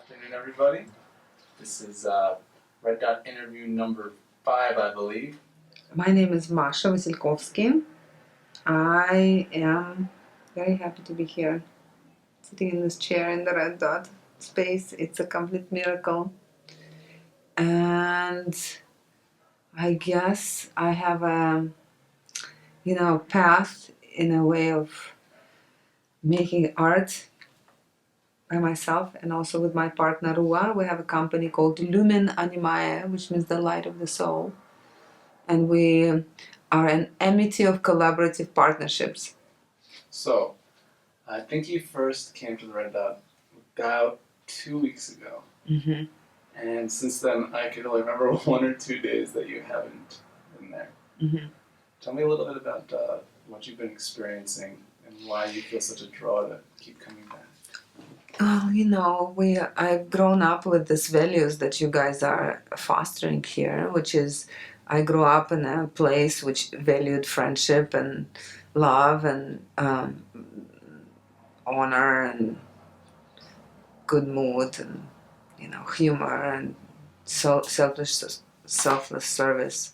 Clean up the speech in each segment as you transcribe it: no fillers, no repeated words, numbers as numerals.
afternoon, everybody. This is Red Dot interview number 5, I believe. My name is Masha Vasilkovsky. I am very happy to be here, sitting in this chair in the Red Dot space. It's a complete miracle. And I guess I have a, path in a way of making art by myself and also with my partner Rua. We have a company called Lumen Animator, which means the light of the soul. And we are an amity of collaborative partnerships. So, I think you first came to the Red Dot about 2 weeks ago. Mm-hmm. And since then, I can only remember 1 or 2 days that you haven't been there. Mm-hmm. Tell me a little bit about what you've been experiencing and why you feel such a draw to keep coming back. Oh, I've grown up with these values that you guys are fostering here, which is I grew up in a place which valued friendship and love and honor and good mood and humor and selfless service,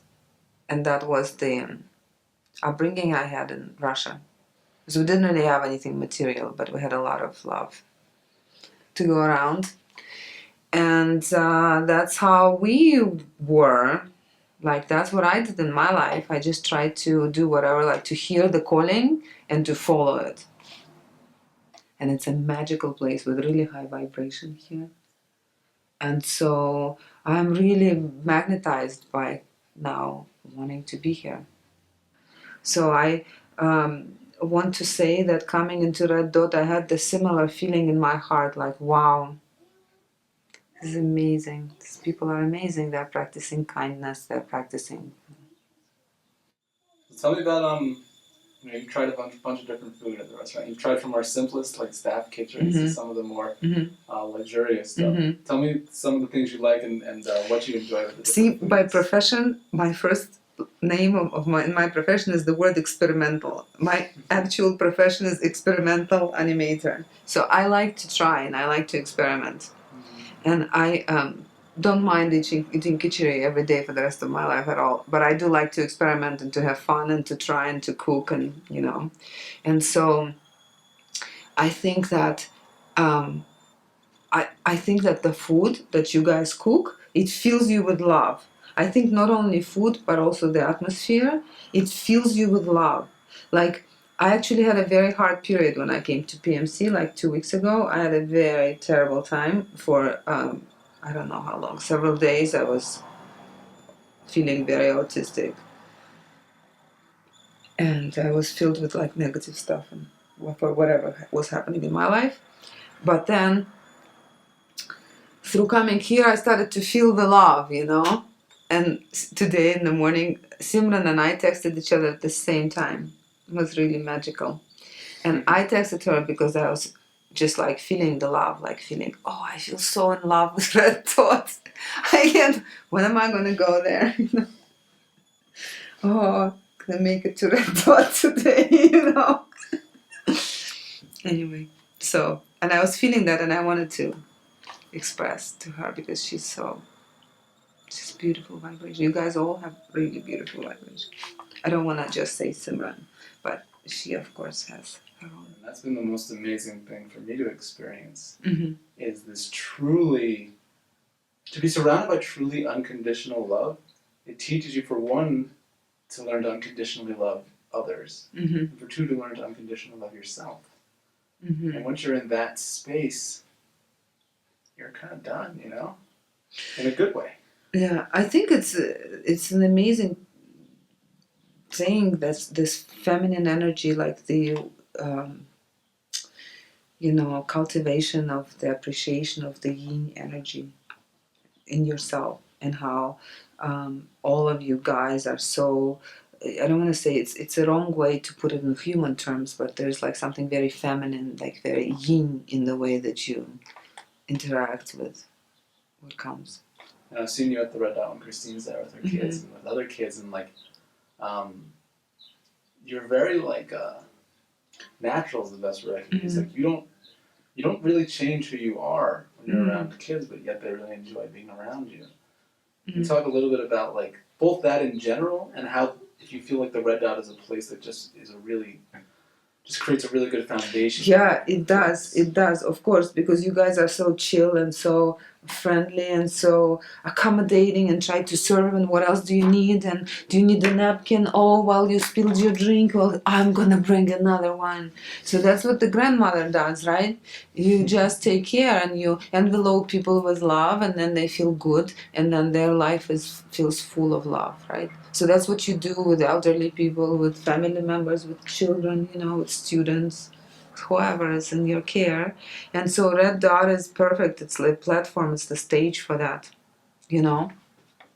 and that was the upbringing I had in Russia. Because we didn't really have anything material, but we had a lot of love to go around. And that's how we were. Like, that's what I did in my life. I just tried to do whatever, like to hear the calling and to follow it. And it's a magical place with really high vibration here. And so I'm really magnetized by now wanting to be here. So I want to say that coming into Red Dot, I had the similar feeling in my heart, like, wow, this is amazing. These people are amazing. They're practicing kindness. They're practicing. So tell me about you tried a bunch of different food at the restaurant. You tried from our simplest, like staff kitchens, to some of the more luxurious stuff. Tell me some of the things you like and what you enjoy with the different foods. By profession, my first name of my profession is the word experimental. My actual profession is experimental animator. So I like to try and I like to experiment. And I don't mind eating khichdi every day for the rest of my life at all. But I do like to experiment and to have fun and to try and to cook and, And so I think that I think that the food that you guys cook, it fills you with love. I think not only food, but also the atmosphere, it fills you with love. Like, I actually had a very hard period when I came to PMC, like 2 weeks ago. I had a very terrible time for, I don't know how long, several days. I was feeling very autistic. And I was filled with like negative stuff and for whatever was happening in my life. But then, through coming here, I started to feel the love, And today in the morning, Simran and I texted each other at the same time. It was really magical. And I texted her because I was just like feeling the love, like feeling, oh, I feel so in love with Red Dot. When am I going to go there? Oh, can I make it to Red Dot today, Anyway, and I was feeling that and I wanted to express to her because she's beautiful vibration. You guys all have really beautiful vibration. I don't want to just say Simran, but she of course has her own. And that's been the most amazing thing for me to experience, is this truly, to be surrounded by truly unconditional love. It teaches you, for one, to learn to unconditionally love others, and for two, to learn to unconditionally love yourself. And once you're in that space, you're kind of done, in a good way. Yeah, I think it's an amazing thing that's this feminine energy, like the cultivation of the appreciation of the yin energy in yourself, and how all of you guys are so. I don't want to say it's a wrong way to put it in human terms, but there's like something very feminine, like very yin in the way that you interact with what comes. And I've seen you at the Red Dot when Christine's there with her kids and with other kids, and you're very natural is the best word I can use. Like you you don't really change who you are when you're around kids, but yet they really enjoy being around you. Can you talk a little bit about like both that in general and how if you feel like the red dot is a place that just is a really just creates a really good foundation. Yeah, it does. It does, of course, because you guys are so chill and so friendly and so accommodating and try to serve. And what else do you need? And do you need a napkin? Oh, well, you spilled your drink. Well, I'm gonna bring another one. So that's what the grandmother does, right? You just take care and you envelope people with love, and then they feel good, and then their life feels full of love, right? So that's what you do with elderly people, with family members, with children, with students, whoever is in your care. And so Red Dot is perfect. It's the platform, it's the stage for that.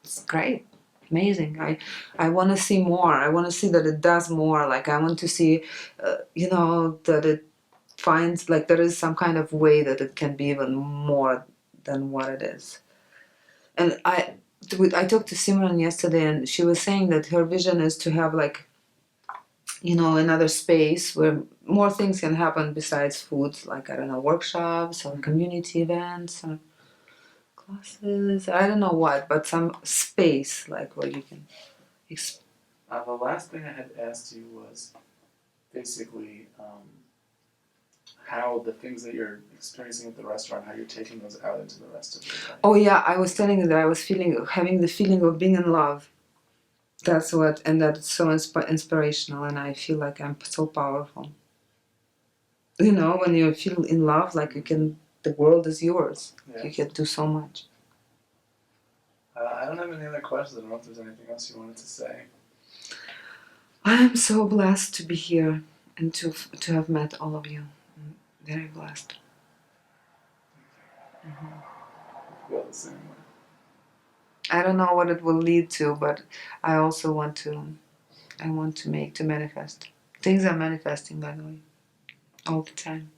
It's great, amazing. I want to see more. I want to see that it does more. Like I want to see, that it finds like there is some kind of way that it can be even more than what it is. And I talked to Simran yesterday, and she was saying that her vision is to have like another space where more things can happen besides food, like I don't know, workshops or community events or classes. I don't know what, but some space like where you can. The last thing I had asked you was basically how the things that you're experiencing at the restaurant, how you're taking those out into the rest of your life. Oh yeah, I was telling you that I was having the feeling of being in love. That's what, and that's so inspirational, and I feel like I'm so powerful. When you feel in love, like the world is yours. Yes. You can do so much. I don't have any other questions. I don't know if there's anything else you wanted to say. I am so blessed to be here and to have met all of you. I'm very blessed. I feel the same way. I don't know what it will lead to, but I also want to manifest. Things are manifesting, by the way, all the time.